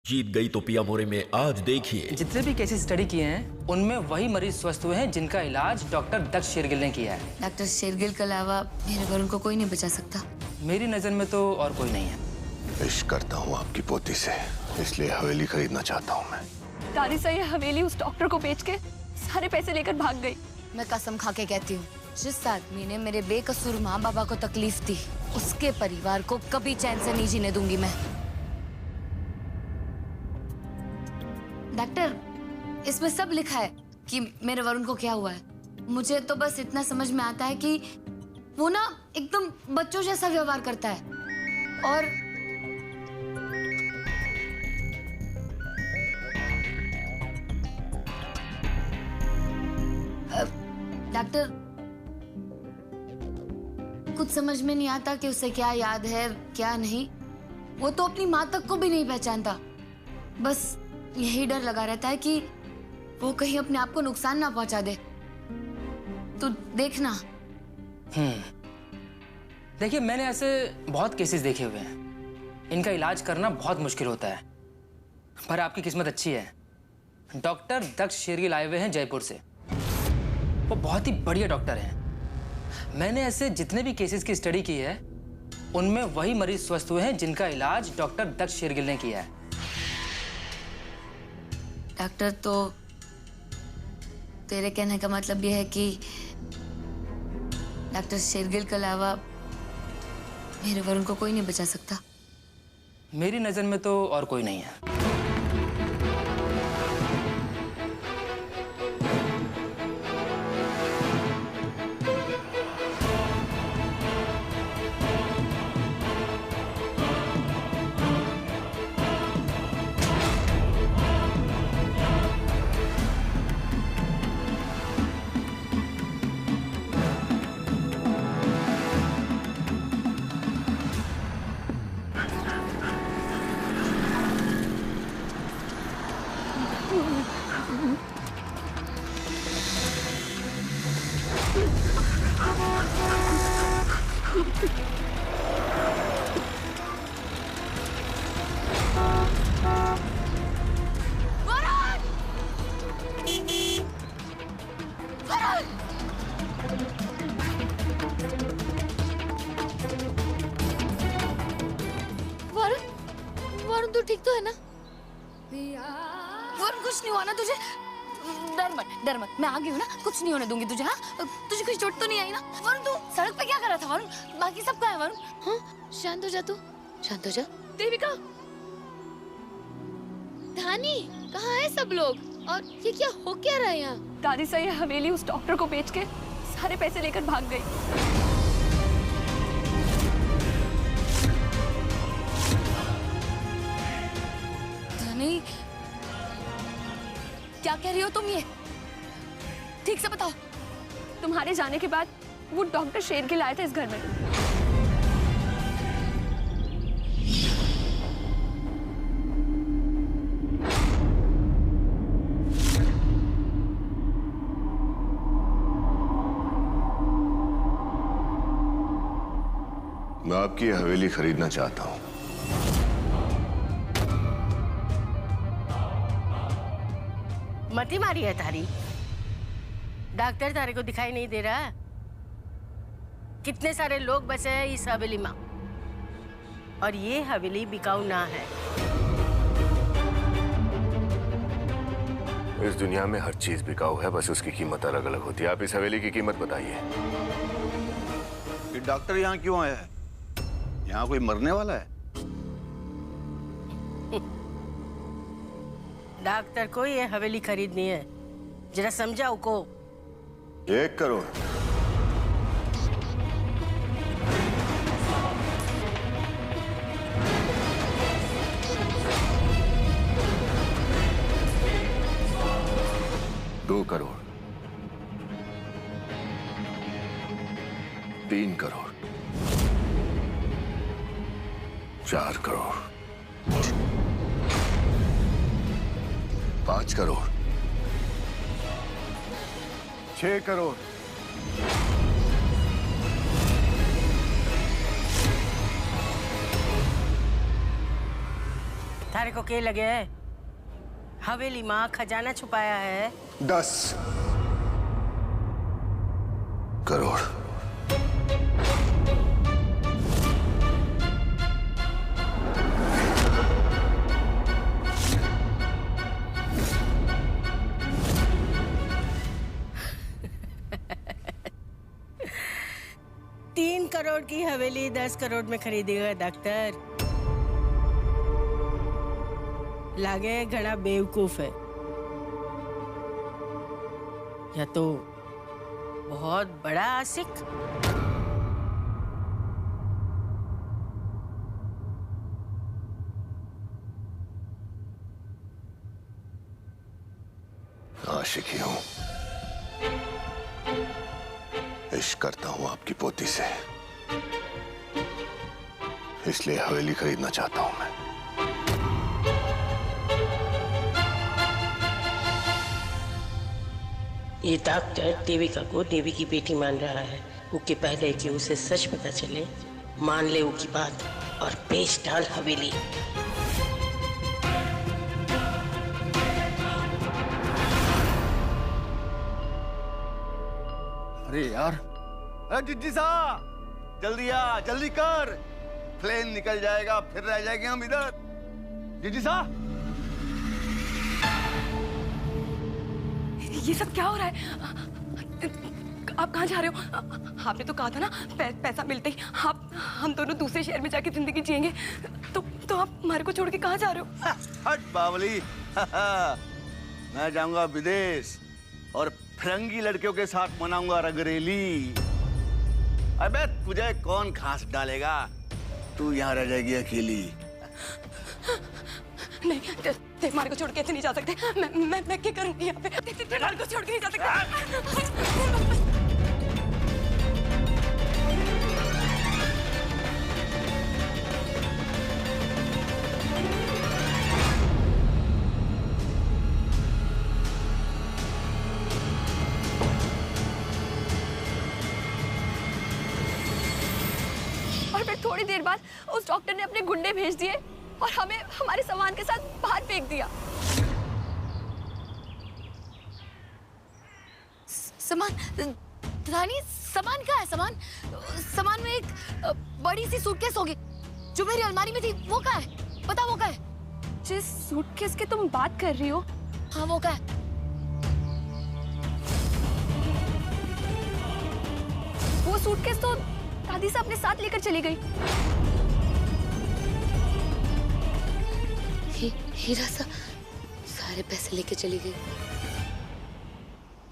जीत गई तो पिया मोरे में आज देखिए। जितने भी केसेस स्टडी किए हैं उनमें वही मरीज स्वस्थ हुए हैं जिनका इलाज डॉक्टर दक्ष शेरगिल ने किया है। डॉक्टर शेरगिल के अलावा मेरे वरुण को कोई नहीं बचा सकता। मेरी नजर में तो और कोई नहीं है। इश्क करता हूँ आपकी पोती से, इसलिए हवेली खरीदना चाहता हूँ मैं। दादी से ये हवेली उस डॉक्टर को बेच के सारे पैसे लेकर भाग गई। मैं कसम खा के कहती हूँ, जिस आदमी ने मेरे बेकसूर माँ बाबा को तकलीफ दी, उसके परिवार को कभी चैन से नहीं जीने दूंगी मैं। डॉक्टर, इसमें सब लिखा है कि मेरे वरुण को क्या हुआ है। मुझे तो बस इतना समझ में आता है कि वो ना एकदम बच्चों जैसा व्यवहार करता है। और डॉक्टर, कुछ समझ में नहीं आता कि उसे क्या याद है क्या नहीं। वो तो अपनी माँ तक को भी नहीं पहचानता। बस यही डर लगा रहता है कि वो कहीं अपने आप को नुकसान ना पहुंचा दे। तो देखना। देखिए, मैंने ऐसे बहुत केसेस देखे हुए हैं। इनका इलाज करना बहुत मुश्किल होता है, पर आपकी किस्मत अच्छी है। डॉक्टर दक्ष शेरगिल आए हुए हैं जयपुर से। वो बहुत ही बढ़िया डॉक्टर हैं। मैंने ऐसे जितने भी केसेस की स्टडी की है उनमें वही मरीज स्वस्थ हुए हैं जिनका इलाज डॉक्टर दक्ष शेरगिल ने किया है। डॉक्टर, तो तेरे कहने का मतलब ये है कि डॉक्टर शेरगिल के अलावा मेरे वरुण को कोई नहीं बचा सकता। मेरी नजर में तो और कोई नहीं है। वरुण, तू ठीक तो है ना? वरुण, कुछ नहीं हुआ ना तुझे? डर मत, मैं आ गई हूँ ना, कुछ नहीं होने दूंगी तुझे। हाँ, तुझे कोई चोट तो नहीं आई ना? वरुण, तू सड़क पे क्या कर रहा था वरुण? बाकी सब कहाँ है वरुण? हाँ, शांत हो जा तू, शांत हो जा। देविका, धानी, कहाँ है सब लोग? और ये क्या हो क्या रहा है यहाँ? दादी से ये हवेली उस डॉक्टर को बेच के सारे पैसे लेकर भाग गई। नहीं, क्या कह रही हो तुम? ये ठीक से बताओ। तुम्हारे जाने के बाद वो डॉक्टर शेरगिल आए थे इस घर में। मैं आपकी हवेली खरीदना चाहता हूँ। मती मारी है तारी। डॉक्टर तारे को दिखाई नहीं दे रहा? कितने सारे लोग बसे हैं इस हवेली में, और ये हवेली बिकाऊ ना है। इस दुनिया में हर चीज बिकाऊ है, बस उसकी कीमत अलग अलग होती है। आप इस हवेली की कीमत बताइए। ये डॉक्टर यहाँ क्यों आया है? यहाँ कोई मरने वाला है? डॉक्टर को ये हवेली खरीदनी है, जरा समझाओ को। 1 करोड़। दो करोड़। 3 करोड़। 4 करोड़। 5 करोड़। 6 करोड़। तारे को के लगे है? हवेली माँ खजाना छुपाया है। 10 करोड़। तीन करोड़ की हवेली 10 करोड़ में खरीदेगा डॉक्टर? लागे घना बेवकूफ है, या तो बहुत बड़ा आशिक। आशिक ही हूं, इश्क करता हूं आपकी पोती से, इसलिए हवेली खरीदना चाहता हूं मैं। ये डॉक्टर देविका को देवी की बेटी मान रहा है। उसके पहले कि उसे सच पता चले, मान ले उसकी बात और बेच डाल हवेली। अरे यार, अरे जिज्जी साहब, जल्दी आ, जल्दी कर, प्लेन निकल जाएगा, फिर रह जाएंगे हम इधर। जिज्जी साहब, ये सब क्या हो रहा है? आप कहाँ जा रहे हो? आपने तो कहा था ना पैसा मिलते ही हम दोनों दूसरे शहर में जाके जिंदगी जिएंगे। तो आप हमारे को छोड़ के कहाँ जा रहे हो? हट बावली। मैं जाऊंगा विदेश और फिरंगी लड़कियों के साथ मनाऊंगा रंगरेली। अबे तुझे कौन घास डालेगा, तू यहाँ रह जाएगी अकेली। नहीं, हमारे को छोड़ के ऐसे नहीं जा सकते। मैं क्या करूंगी यहाँ पे? हमारे को छोड़ के नहीं जा सकते। और फिर थोड़ी देर बाद उस डॉक्टर ने अपने गुंडे भेज दिए और हमें हमारे सामान के साथ बाहर फेंक दिया। सामान? रानी, सामान क्या है? सामान में एक बड़ी सी सूटकेस होगी जो मेरी अलमारी में थी। वो क्या है? पता वो क्या है? जिस सूटकेस की तुम बात कर रही हो, हाँ वो क्या है? वो सूटकेस तो दादी से अपने साथ लेकर चली गई। हीरा सा सारे पैसे लेके चली गई।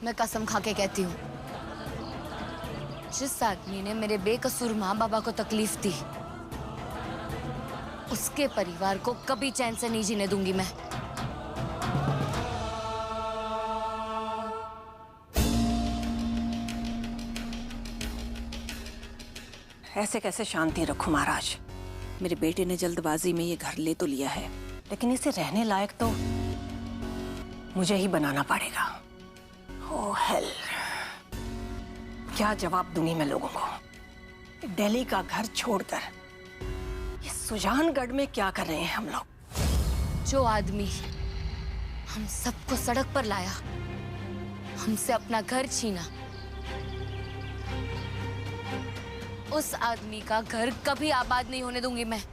मैं कसम खा के कहती हूँ, जिस आदमी ने मेरे बेकसूर माँ बाबा को तकलीफ दी, उसके परिवार को कभी चैन से नहीं जीने दूंगी मैं। ऐसे कैसे शांति रखूं महाराज? मेरे बेटे ने जल्दबाजी में ये घर ले तो लिया है, लेकिन इसे रहने लायक तो मुझे ही बनाना पड़ेगा। ओह हेल, क्या जवाब दूंगी मैं लोगों को? दिल्ली का घर छोड़कर ये सुजानगढ़ में क्या कर रहे हैं हम लोग? जो आदमी हम सबको सड़क पर लाया, हमसे अपना घर छीना, उस आदमी का घर कभी आबाद नहीं होने दूंगी मैं।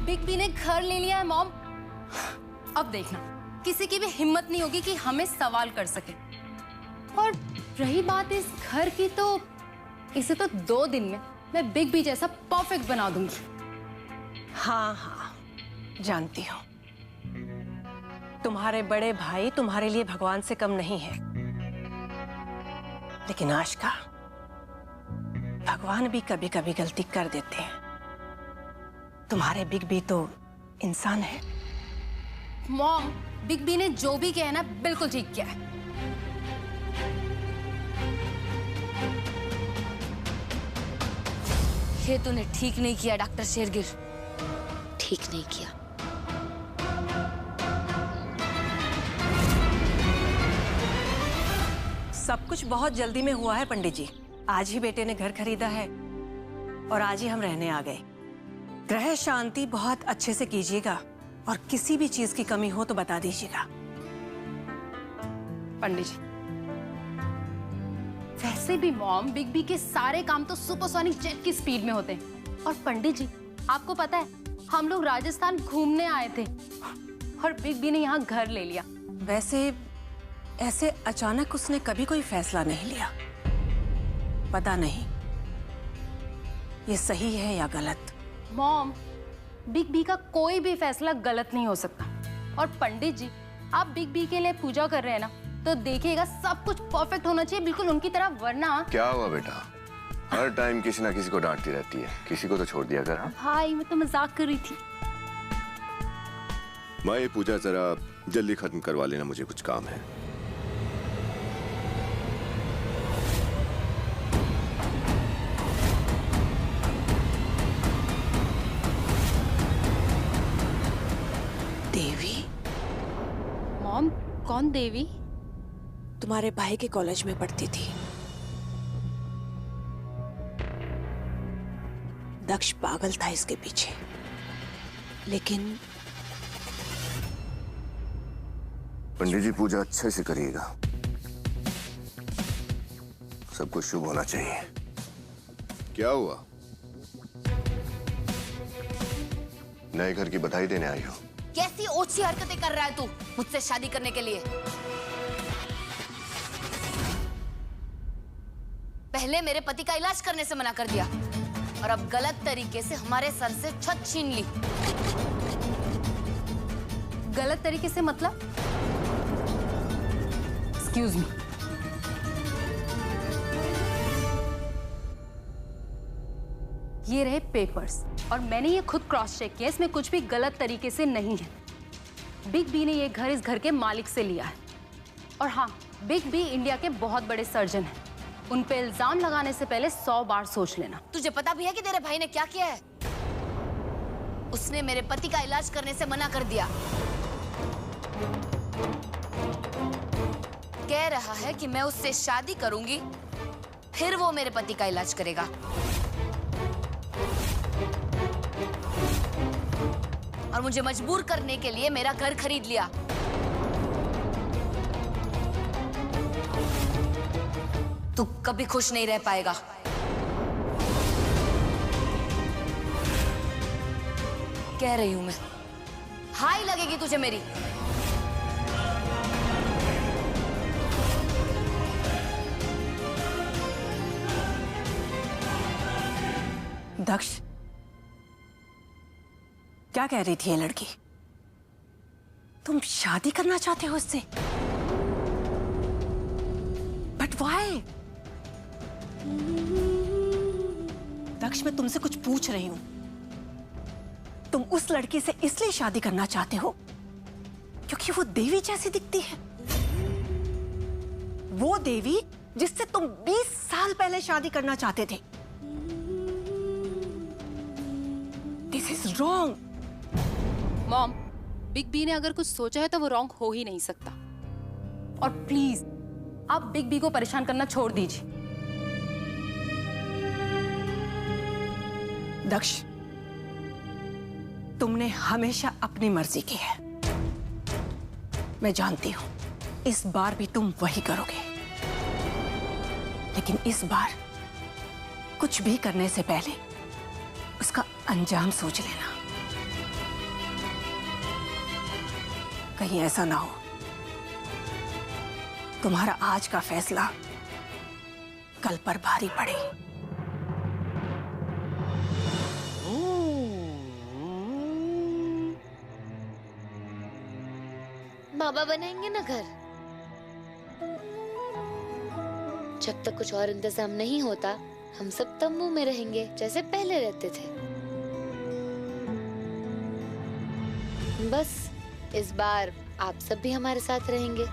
बिग बी ने घर ले लिया है मॉम। अब देखना, किसी की भी हिम्मत नहीं होगी कि हमें सवाल कर सके। और रही बात इस घर की, तो इसे तो 2 दिन में मैं बिग बी जैसा परफेक्ट बना दूंगी। हाँ हाँ, जानती हूँ। तुम्हारे बड़े भाई तुम्हारे लिए भगवान से कम नहीं है, लेकिन आशिका, भगवान भी कभी कभी गलती कर देते हैं। तुम्हारे बिग बी तो इंसान है। मॉम, बिग बी ने जो भी किया है ना, बिल्कुल ठीक किया है। ये तूने ठीक नहीं किया डॉक्टर शेरगिल, ठीक नहीं किया। सब कुछ बहुत जल्दी में हुआ है पंडित जी। आज ही बेटे ने घर खरीदा है और आज ही हम रहने आ गए। ग्रह शांति बहुत अच्छे से कीजिएगा और किसी भी चीज की कमी हो तो बता दीजिएगा। पंडित जी, वैसे भी मॉम, बिग बी के सारे काम तो सुपरसोनिक जेट की स्पीड में होते हैं। और पंडित जी, आपको पता है, हम लोग राजस्थान घूमने आए थे और बिग बी ने यहाँ घर ले लिया। वैसे ऐसे अचानक उसने कभी कोई फैसला नहीं लिया। पता नहीं ये सही है या गलत। मॉम, बिग बी का कोई भी फैसला गलत नहीं हो सकता। और पंडित जी, आप बिग बी के लिए पूजा कर रहे हैं ना, तो देखिएगा सब कुछ परफेक्ट होना चाहिए, बिल्कुल उनकी तरह, वरना। क्या हुआ बेटा, हर टाइम किसी ना किसी को डांटती रहती है, किसी को तो छोड़ दिया कर। हाँ भाई, मैं तो मजाक कर रही थी। माँ, ये पूजा जरा जल्दी खत्म करवा लेना, मुझे कुछ काम है। देवी? मॉम, कौन देवी? तुम्हारे भाई के कॉलेज में पढ़ती थी। दक्ष पागल था इसके पीछे, लेकिन पंडित जी पूजा अच्छे से करिएगा, सब कुछ शुभ होना चाहिए। क्या हुआ? नए घर की बधाई देने आई हो? कैसी ओछी हरकतें कर रहा है तू मुझसे शादी करने के लिए? पहले मेरे पति का इलाज करने से मना कर दिया और अब गलत तरीके से हमारे सर से छत छीन ली। गलत तरीके से मतलब? Excuse me. ये रहे पेपर्स और मैंने ये खुद क्रॉस चेक किया, इसमें कुछ भी गलत तरीके से नहीं है। बिग बी ने ये घर इस घर के मालिक से लिया है। और हाँ, बिग बी इंडिया के बहुत बड़े सर्जन हैं। उन पे इल्जाम लगाने से पहले 100 बार सोच लेना। तुझे पता भी है कि तेरे भाई ने क्या किया है? उसने मेरे पति का इलाज करने से मना कर दिया। कह रहा है कि मैं उससे शादी करूंगी, फिर वो मेरे पति का इलाज करेगा। और मुझे मजबूर करने के लिए मेरा घर खरीद लिया। तू कभी खुश नहीं रह पाएगा। कह रही हूं मैं, हाय लगेगी तुझे मेरी। दक्ष, क्या कह रही थी ये लड़की? तुम शादी करना चाहते हो उससे? But why? दक्ष, मैं तुमसे कुछ पूछ रही हूं। तुम उस लड़की से इसलिए शादी करना चाहते हो क्योंकि वो देवी जैसी दिखती है? वो देवी जिससे तुम 20 साल पहले शादी करना चाहते थे। This is wrong. Mom, Big B ने अगर कुछ सोचा है तो वो रॉन्ग हो ही नहीं सकता। और प्लीज आप बिग बी को परेशान करना छोड़ दीजिए। दक्ष, तुमने हमेशा अपनी मर्जी की है। मैं जानती हूं इस बार भी तुम वही करोगे, लेकिन इस बार कुछ भी करने से पहले उसका अंजाम सोच लेना। कहीं ऐसा ना हो तुम्हारा आज का फैसला कल पर भारी पड़े। बाबा बनाएंगे ना घर। जब तक कुछ और इंतजाम नहीं होता, हम सब तंबू में रहेंगे जैसे पहले रहते थे। बस इस बार आप सब भी हमारे साथ रहेंगे।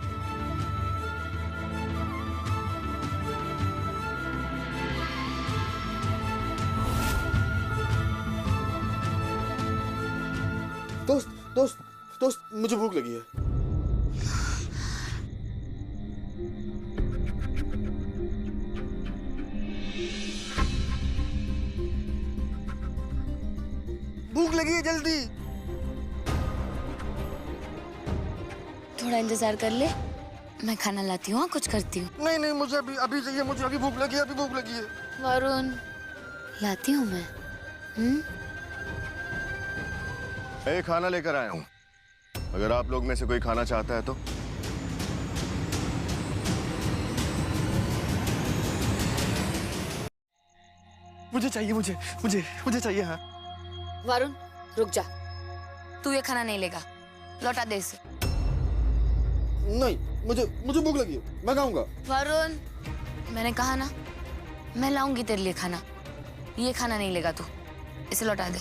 दोस्त दोस्त दोस्त, मुझे भूख लगी है। भूख लगी है, जल्दी। थोड़ा इंतजार कर ले, मैं खाना लाती हूँ, कुछ करती हूँ। नहीं नहीं, मुझे अभी अभी चाहिए, मुझे अभी भूख लगी है, अभी भूख लगी है। वरुण, लाती हूँ मैं। मैं खाना लेकर आया हूँ, अगर आप लोग में से कोई खाना चाहता है तो। मुझे चाहिए, मुझे मुझे मुझे चाहिए। हाँ वरुण रुक जा, तू ये खाना नहीं लेगा, लौटा दे इसे। नहीं, मुझे मुझे भूख लगी है, मैं खाऊंगा। वरुण, मैंने कहा ना, मैं लाऊंगी तेरे लिए खाना। ये खाना नहीं लेगा तू, इसे लौटा दे।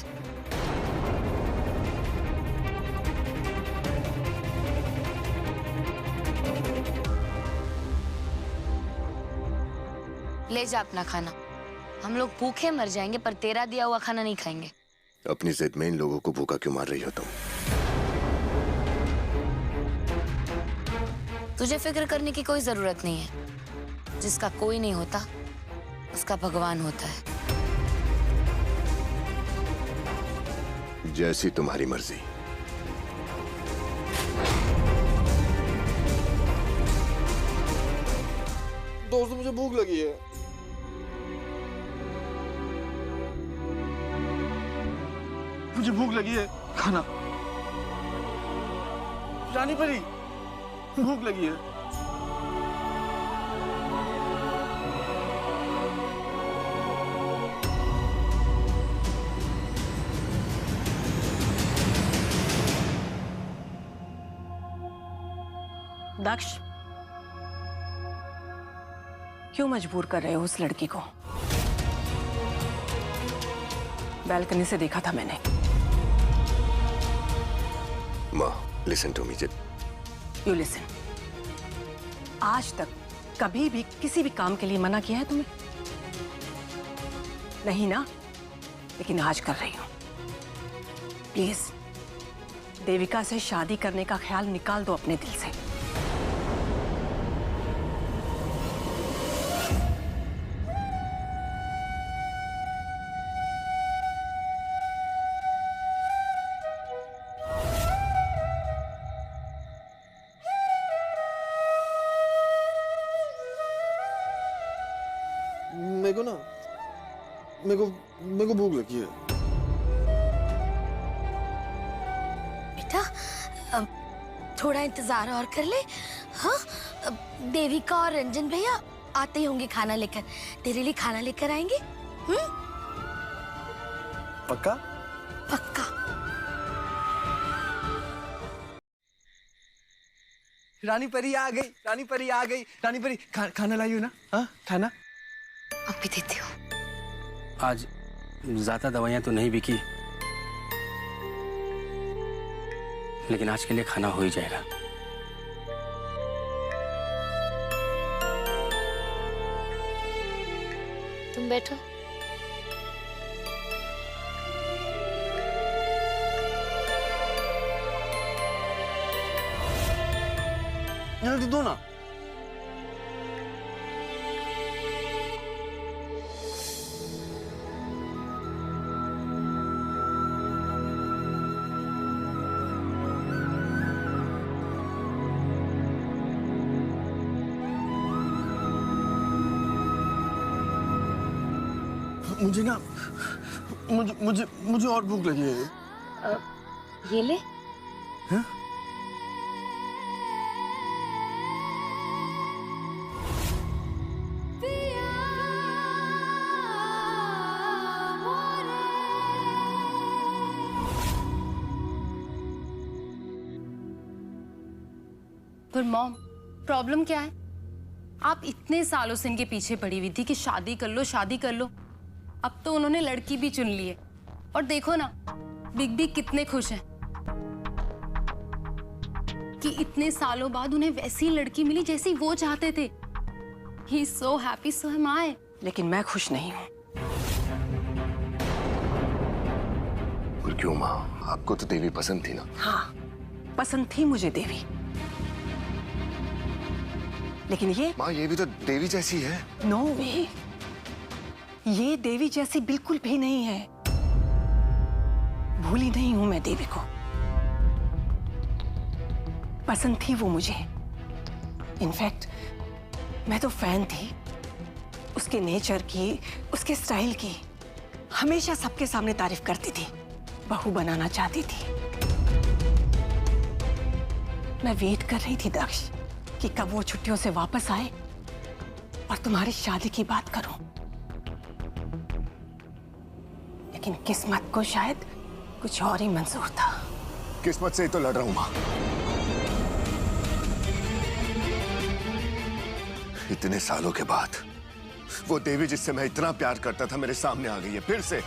ले जा अपना खाना, हम लोग भूखे मर जाएंगे पर तेरा दिया हुआ खाना नहीं खाएंगे। अपनी जिद में इन लोगों को भूखा क्यों मार रही हो तुम? तुझे फिक्र करने की कोई जरूरत नहीं है, जिसका कोई नहीं होता उसका भगवान होता है। जैसी तुम्हारी मर्जी। दोस्त, मुझे भूख लगी है। मुझे भूख लगी है, खाना। रानी परी, भूख लगी है। दक्ष, क्यों मजबूर कर रहे हो उस लड़की को? बालकनी से देखा था मैंने। माँ, listen to me. You listen. आज तक कभी भी किसी भी काम के लिए मना किया है तुम्हें? नहीं ना? लेकिन आज कर रही हूं। प्लीज देविका से शादी करने का ख्याल निकाल दो अपने दिल से। मेरे को भूख लगी है। बेटा, अब थोड़ा इंतजार और कर ले। हाँ, देविका और रंजन भैया आते ही होंगे खाना लेकर, तेरे लिए खाना लेकर आएंगे। पक्का? पक्का। रानी परी आ गई, रानी परी आ गई। रानी परी, खाना लाई हो ना? हाँ, खाना अभी देती हूँ। आज ज्यादा दवाइयां तो नहीं बिकी, लेकिन आज के लिए खाना हो ही जाएगा। तुम बैठो। जल्दी दो ना। मुझे ना, मुझे और भूख लगी है। ये ले। हाँ? पर मॉम, प्रॉब्लम क्या है? आप इतने सालों से इनके पीछे पड़ी हुई थी कि शादी कर लो, शादी कर लो। अब तो उन्होंने लड़की भी चुन ली है और देखो ना, बिग बी कितने खुश हैं। कि इतने सालों बाद उन्हें वैसी लड़की मिली जैसी वो चाहते थे। He is so happy, so am I. लेकिन मैं खुश नहीं हूँ। और क्यों माँ? आपको तो देवी पसंद थी ना? हाँ, पसंद थी मुझे देवी, लेकिन ये माँ ये भी तो देवी जैसी है। नो वे, ये देवी जैसी बिल्कुल भी नहीं है। भूली नहीं हूं मैं देवी को। पसंद थी वो मुझे। इनफैक्ट मैं तो फैन थी उसके नेचर की, उसके स्टाइल की। हमेशा सबके सामने तारीफ करती थी, बहू बनाना चाहती थी। मैं वेट कर रही थी दक्ष कि कब वो छुट्टियों से वापस आए और तुम्हारी शादी की बात करूं। लेकिन किस्मत को शायद कुछ और ही मंजूर था। किस्मत से ही तो लड़ रहा हूं माँ। इतने सालों के बाद वो देवी जिससे मैं इतना प्यार करता था मेरे सामने आ गई है फिर से।